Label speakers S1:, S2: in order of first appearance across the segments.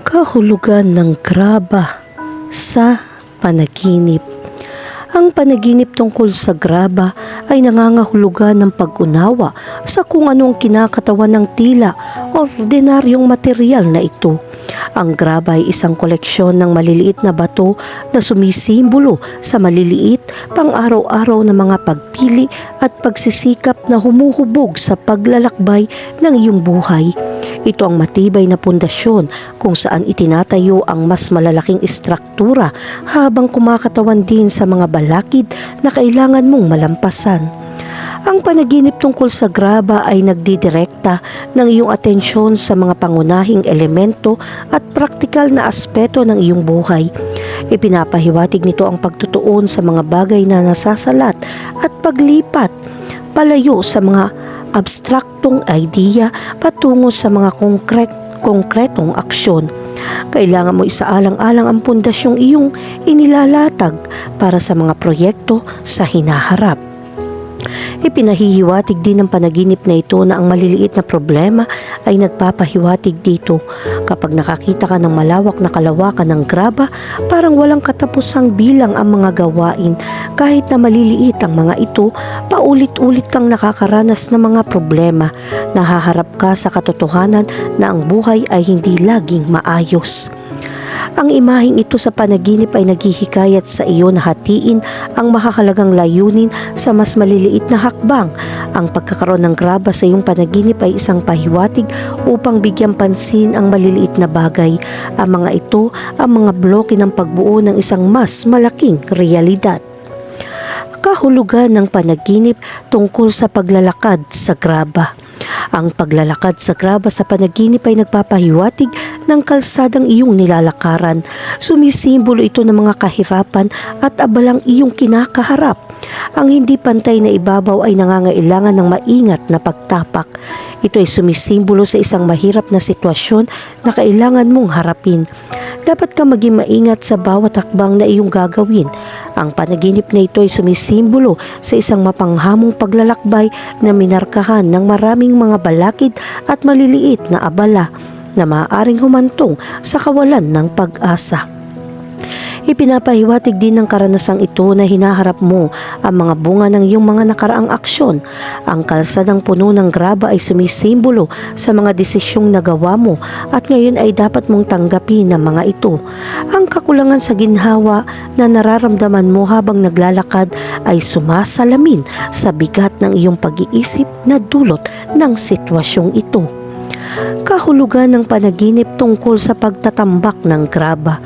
S1: Kahulugan ng graba sa panaginip. Ang panaginip tungkol sa graba ay nangangahulugan ng pag-unawa sa kung anong kinakatawan ng tila o ordinaryong material na ito. Ang graba ay isang koleksyon ng maliliit na bato na sumisimbolo sa maliliit, pang-araw-araw na mga pagpili at pagsisikap na humuhubog sa paglalakbay ng iyong buhay. Ito ang matibay na pundasyon kung saan itinatayo ang mas malalaking istruktura habang kumakatawan din sa mga balakid na kailangan mong malampasan. Ang panaginip tungkol sa graba ay nagdidirekta ng iyong atensyon sa mga pangunahing elemento at praktikal na aspeto ng iyong buhay. Ipinapahiwatig nito ang pagtutuon sa mga bagay na nasasalat at paglipat palayo sa mga abstraktong idea patungo sa mga konkretong aksyon. Kailangan mo isaalang-alang ang pundasyong iyong inilalatag para sa mga proyekto sa hinaharap. Ipinahihiwatig din ng panaginip na ito na ang maliliit na problema ay nagpapahiwatig dito. Kapag nakakita ka ng malawak na kalawakan ng graba, parang walang katapusang bilang ang mga gawain. Kahit na maliliit ang mga ito, paulit-ulit kang nakakaranas ng mga problema. Nahaharap ka sa katotohanan na ang buhay ay hindi laging maayos. Ang imaheng ito sa panaginip ay naghihikayat sa iyo na hatiin ang makakalagang layunin sa mas maliliit na hakbang. Ang pagkakaroon ng graba sa iyong panaginip ay isang pahiwatig upang bigyang pansin ang maliliit na bagay. Ang mga ito ang mga bloke ng pagbuo ng isang mas malaking realidad. Kahulugan ng panaginip tungkol sa paglalakad sa graba. Ang paglalakad sa graba sa panaginip ay nagpapahiwatig ng kalsadang iyong nilalakaran. Sumisimbolo ito ng mga kahirapan at abalang iyong kinakaharap. Ang hindi pantay na ibabaw ay nangangailangan ng maingat na pagtapak. Ito ay sumisimbolo sa isang mahirap na sitwasyon na kailangan mong harapin. Dapat ka maging maingat sa bawat hakbang na iyong gagawin. Ang panaginip na ito ay sumisimbolo sa isang mapanghamong paglalakbay na minarkahan ng maraming mga balakid at maliliit na abala na maaaring humantong sa kawalan ng pag-asa. Ipinapahiwatig din ng karanasang ito na hinaharap mo ang mga bunga ng iyong mga nakaraang aksyon. Ang kalsadang puno ng graba ay sumisimbolo sa mga desisyong nagawa mo at ngayon ay dapat mong tanggapin ang mga ito. Ang kakulangan sa ginhawa na nararamdaman mo habang naglalakad ay sumasalamin sa bigat ng iyong pag-iisip na dulot ng sitwasyong ito. Kahulugan ng panaginip tungkol sa pagtatambak ng graba.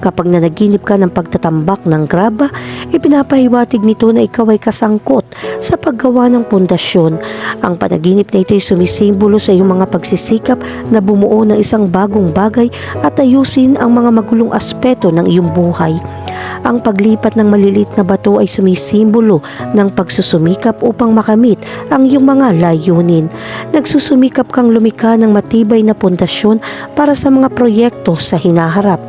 S1: Kapag nanaginip ka ng pagtatambak ng graba, ipinapahiwatig nito na ikaw ay kasangkot sa paggawa ng pundasyon. Ang panaginip na ito ay sumisimbolo sa iyong mga pagsisikap na bumuo ng isang bagong bagay at ayusin ang mga magulong aspeto ng iyong buhay. Ang paglipat ng maliliit na bato ay sumisimbolo ng pagsusumikap upang makamit ang iyong mga layunin. Nagsusumikap kang lumikha ng matibay na pundasyon para sa mga proyekto sa hinaharap.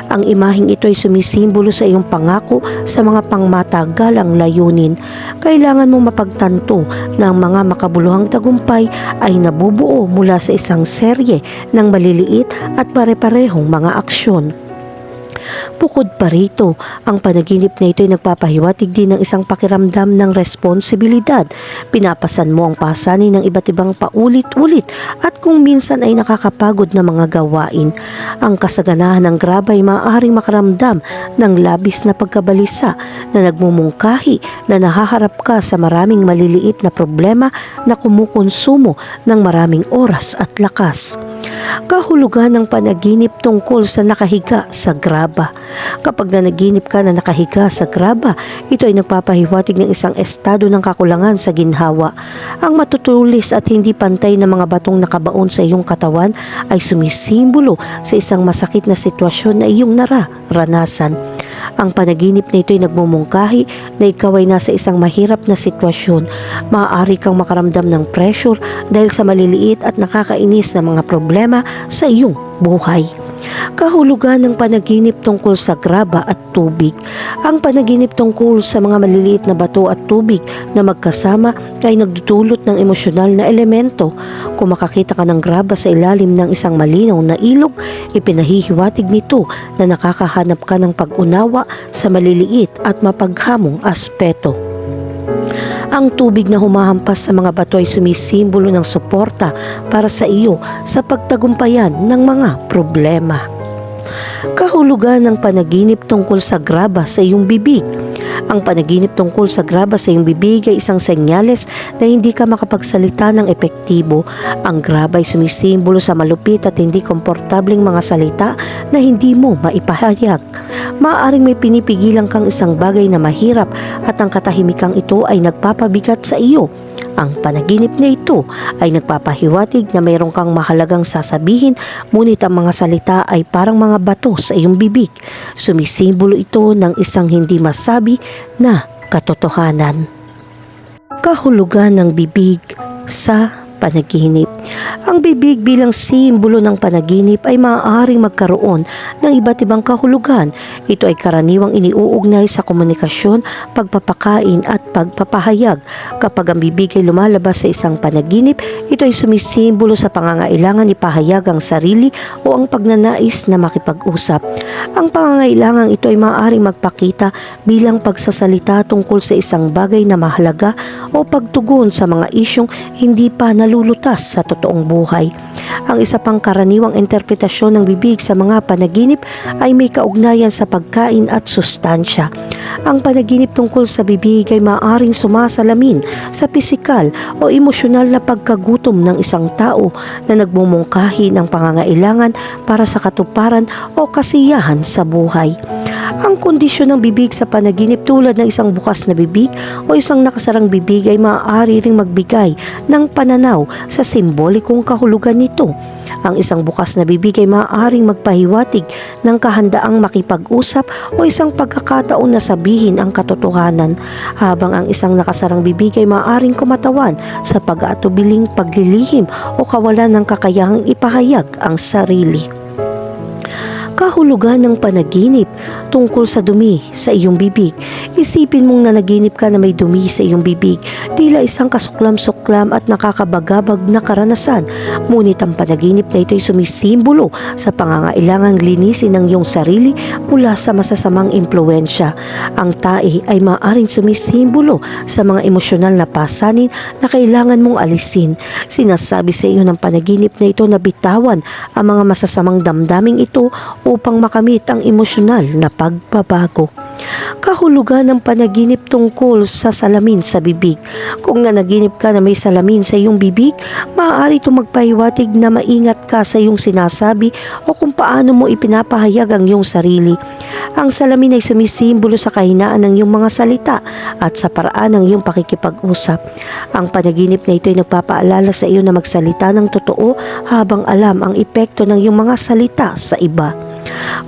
S1: Ang imaheng ito ay sumisimbolo sa iyong pangako sa mga pangmatagalang layunin. Kailangan mong mapagtanto na ang mga makabuluhang tagumpay ay nabubuo mula sa isang serye ng maliliit at pare-parehong mga aksyon. Bukod pa rito, ang panaginip na ito ay nagpapahiwatig din ng isang pakiramdam ng responsibilidad. Pinapasan mo ang pasanin ng iba't ibang paulit-ulit at kung minsan ay nakakapagod na mga gawain. Ang kasaganahan ng graba ay maaaring makaramdam ng labis na pagkabalisa na nagmumungkahi na nahaharap ka sa maraming maliliit na problema na kumukonsumo ng maraming oras at lakas. Kahulugan ng panaginip tungkol sa nakahiga sa graba. Kapag nanaginip ka na nakahiga sa graba, ito ay nagpapahiwatig ng isang estado ng kakulangan sa ginhawa. Ang matutulis at hindi pantay na mga batong nakabaon sa iyong katawan ay sumisimbolo sa isang masakit na sitwasyon na iyong nararanasan. Ang panaginip na ito ay nagmumungkahi na ikaw ay nasa isang mahirap na sitwasyon. Maaari kang makaramdam ng pressure dahil sa maliliit at nakakainis na mga problema sa iyong buhay. Kahulugan ng panaginip tungkol sa graba at tubig. Ang panaginip tungkol sa mga maliliit na bato at tubig na magkasama ay nagdudulot ng emosyonal na elemento. Kung makakita ka ng graba sa ilalim ng isang malinaw na ilog, ipinahihiwatig nito na nakakahanap ka ng pag-unawa sa maliliit at mapaghamong aspeto. Ang tubig na humahampas sa mga bato ay sumisimbolo ng suporta para sa iyo sa pagtagumpayan ng mga problema. Kahulugan ng panaginip tungkol sa graba sa iyong bibig. Ang panaginip tungkol sa graba sa iyong bibig ay isang senyales na hindi ka makapagsalita ng epektibo. Ang graba ay sumisimbolo sa malupit at hindi komportabling mga salita na hindi mo maipahayag. Maaaring may pinipigilan kang isang bagay na mahirap at ang katahimikang ito ay nagpapabigat sa iyo. Ang panaginip na ito ay nagpapahiwatig na mayroon kang mahalagang sasabihin, ngunit ang mga salita ay parang mga bato sa iyong bibig. Sumisimbolo ito ng isang hindi masabi na katotohanan. Kahulugan ng bibig sa panaginip. Ang bibig bilang simbolo ng panaginip ay maaaring magkaroon ng iba't ibang kahulugan. Ito ay karaniwang iniuugnay sa komunikasyon, pagpapakain at pagpapahayag. Kapag ang bibig ay lumalabas sa isang panaginip, ito ay sumisimbolo sa pangangailangan ipahayag ang sarili o ang pagnanais na makipag-usap. Ang pangangailangang ito ay maaaring magpakita bilang pagsasalita tungkol sa isang bagay na mahalaga o pagtugon sa mga isyong hindi pa nalulutas sa totoong buhay. Ang isa pang karaniwang interpretasyon ng bibig sa mga panaginip ay may kaugnayan sa pagkain at sustansya. Ang panaginip tungkol sa bibig ay maaaring sumasalamin sa pisikal o emosyonal na pagkagutom ng isang tao na nagmumungkahi ng pangangailangan para sa katuparan o kasiyahan sa buhay. Ang kondisyon ng bibig sa panaginip tulad ng isang bukas na bibig o isang nakasarang bibig ay maaari ring magbigay ng pananaw sa simbolikong kahulugan nito. Ang isang bukas na bibig ay maaaring magpahiwatig ng kahandaang makipag-usap o isang pagkakataon na sabihin ang katotohanan, habang ang isang nakasarang bibig ay maaaring kumatawan sa pag-aatubiling paglilihim o kawalan ng kakayahang ipahayag ang sarili. Kahulugan ng panaginip tungkol sa dumi sa iyong bibig. Isipin mong nanaginip ka na may dumi sa iyong bibig, tila isang kasuklam-suklam at nakakabagabag na karanasan. Ngunit ang panaginip na ito ay sumisimbolo sa pangangailangang linisin ang iyong sarili mula sa masasamang impluensya. Ang tae ay maaaring sumisimbolo sa mga emosyonal na pasanin na kailangan mong alisin. Sinasabi sa iyo ng panaginip na ito na bitawan ang mga masasamang damdaming ito upang makamit ang emosyonal na pagbabago. Kahulugan ng panaginip tungkol sa salamin sa bibig. Kung nanaginip ka na may salamin sa iyong bibig, maaari itong magpahiwatig na maingat ka sa iyong sinasabi o kung paano mo ipinapahayag ang iyong sarili. Ang salamin ay sumisimbolo sa kahinaan ng iyong mga salita at sa paraan ng iyong pakikipag-usap. Ang panaginip na ito ay nagpapaalala sa iyo na magsalita ng totoo habang alam ang epekto ng iyong mga salita sa iba.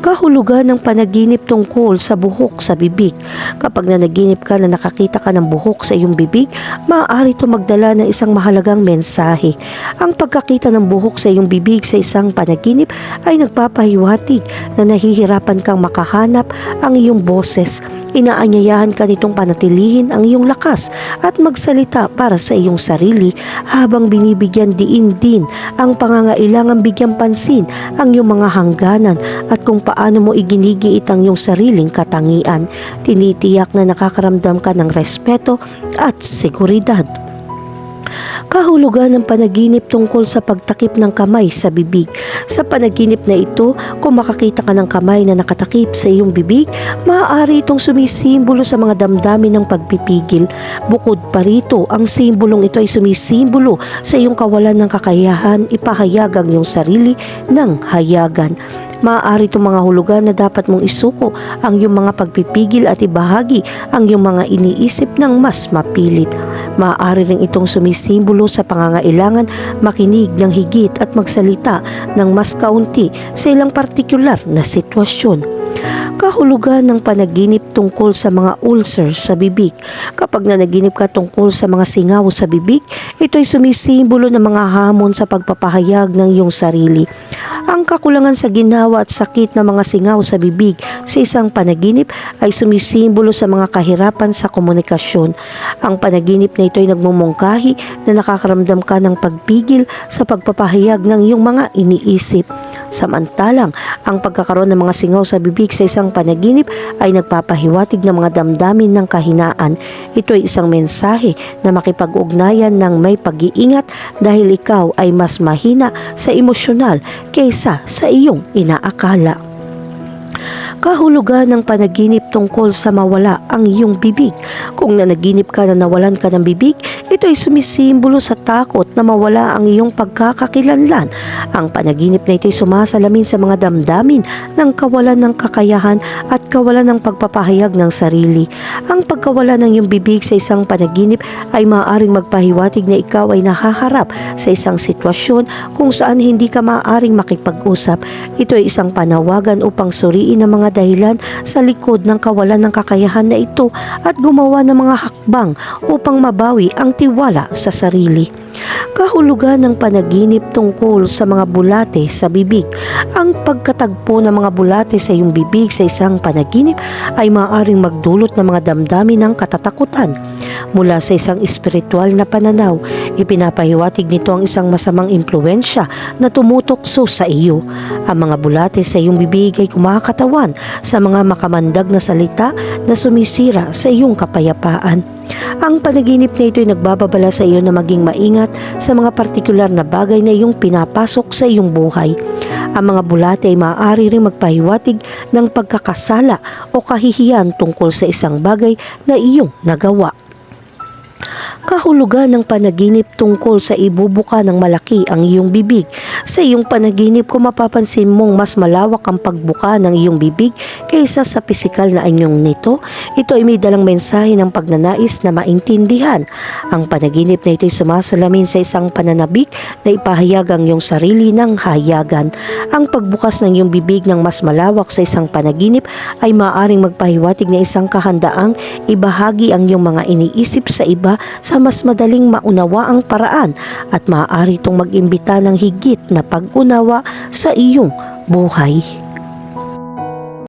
S1: Kahulugan ng panaginip tungkol sa buhok sa bibig. Kapag nanaginip ka na nakakita ka ng buhok sa iyong bibig, maaari ito magdala ng isang mahalagang mensahe. Ang pagkakita ng buhok sa iyong bibig sa isang panaginip ay nagpapahiwatig na nahihirapan kang makahanap ang iyong boses. Inaanyayahan ka nitong panatilihin ang iyong lakas at magsalita para sa iyong sarili, habang binibigyan diin din ang pangangailangang bigyan pansin ang iyong mga hangganan at kung paano mo iginigiit ang iyong sariling katangian. Tinitiyak na nakakaramdam ka ng respeto at seguridad. Kahulugan ng panaginip tungkol sa pagtakip ng kamay sa bibig. Sa panaginip na ito, kung makakita ka ng kamay na nakatakip sa iyong bibig, maaari itong sumisimbolo sa mga damdamin ng pagpipigil. Bukod pa rito, ang simbolong ito ay sumisimbolo sa iyong kawalan ng kakayahan ipahayag ang iyong sarili ng hayagan. Maaari itong mga hulugan na dapat mong isuko ang iyong mga pagpipigil at ibahagi ang iyong mga iniisip ng mas mapilit. Maaari rin itong sumisimbolo sa pangangailangan makinig ng higit at magsalita ng mas kaunti sa ilang partikular na sitwasyon. Kahulugan ng panaginip tungkol sa mga ulcer sa bibig. Kapag nanaginip ka tungkol sa mga singaw sa bibig, ito ay sumisimbolo ng mga hamon sa pagpapahayag ng iyong sarili. Ang kakulangan sa ginhawa at sakit ng mga singaw sa bibig sa isang panaginip ay sumisimbolo sa mga kahirapan sa komunikasyon. Ang panaginip na ito ay nagmumungkahi na nakakaramdam ka ng pagpigil sa pagpapahayag ng iyong mga iniisip. Samantalang, ang pagkakaroon ng mga singaw sa bibig sa isang panaginip ay nagpapahiwatig ng mga damdamin ng kahinaan. Ito ay isang mensahe na makipag-ugnayan ng may pag-iingat dahil ikaw ay mas mahina sa emosyonal kaysa sa iyong inaakala. Kahulugan ng panaginip tungkol sa mawala ang iyong bibig. Kung nanaginip ka na nawalan ka ng bibig, ito ay sumisimbolo sa takot na mawala ang iyong pagkakakilanlan. Ang panaginip na ito ay sumasalamin sa mga damdamin ng kawalan ng kakayahan at kawalan ng pagpapahayag ng sarili. Ang pagkawala ng iyong bibig sa isang panaginip ay maaaring magpahiwatig na ikaw ay nahaharap sa isang sitwasyon kung saan hindi ka maaaring makipag-usap. Ito ay isang panawagan upang suriin ang mga dahilan sa likod ng kawalan ng kakayahan na ito at gumawa ng mga hakbang upang mabawi ang tiwala sa sarili. Kahulugan ng panaginip tungkol sa mga bulate sa bibig. Ang pagkatagpo ng mga bulate sa iyong bibig sa isang panaginip ay maaaring magdulot ng mga damdamin ng katatakutan. Mula sa isang espiritual na pananaw, ipinapahiwatig nito ang isang masamang impluensya na tumutokso sa iyo. Ang mga bulate sa iyong bibig ay kumakatawan sa mga makamandag na salita na sumisira sa iyong kapayapaan. Ang panaginip na ito ay nagbababala sa iyo na maging maingat sa mga partikular na bagay na iyong pinapasok sa iyong buhay. Ang mga bulate ay maaari ring magpahiwatig ng pagkakasala o kahihiyan tungkol sa isang bagay na iyong nagawa. Kahulugan ng panaginip tungkol sa ibubuka ng malaki ang iyong bibig. Sa iyong panaginip, kung mapapansin mong mas malawak ang pagbuka ng iyong bibig kaysa sa pisikal na anyong nito, ito ay may dalang mensahe ng pagnanais na maintindihan. Ang panaginip na ito ay sumasalamin sa isang pananabik na ipahayag ang iyong sarili ng hayagan. Ang pagbukas ng iyong bibig ng mas malawak sa isang panaginip ay maaaring magpahiwatig na isang kahandaang ibahagi ang iyong mga iniisip sa iba sa mas madaling maunawaang paraan at maaari itong mag-imbita ng higit na pag-unawa sa iyong buhay.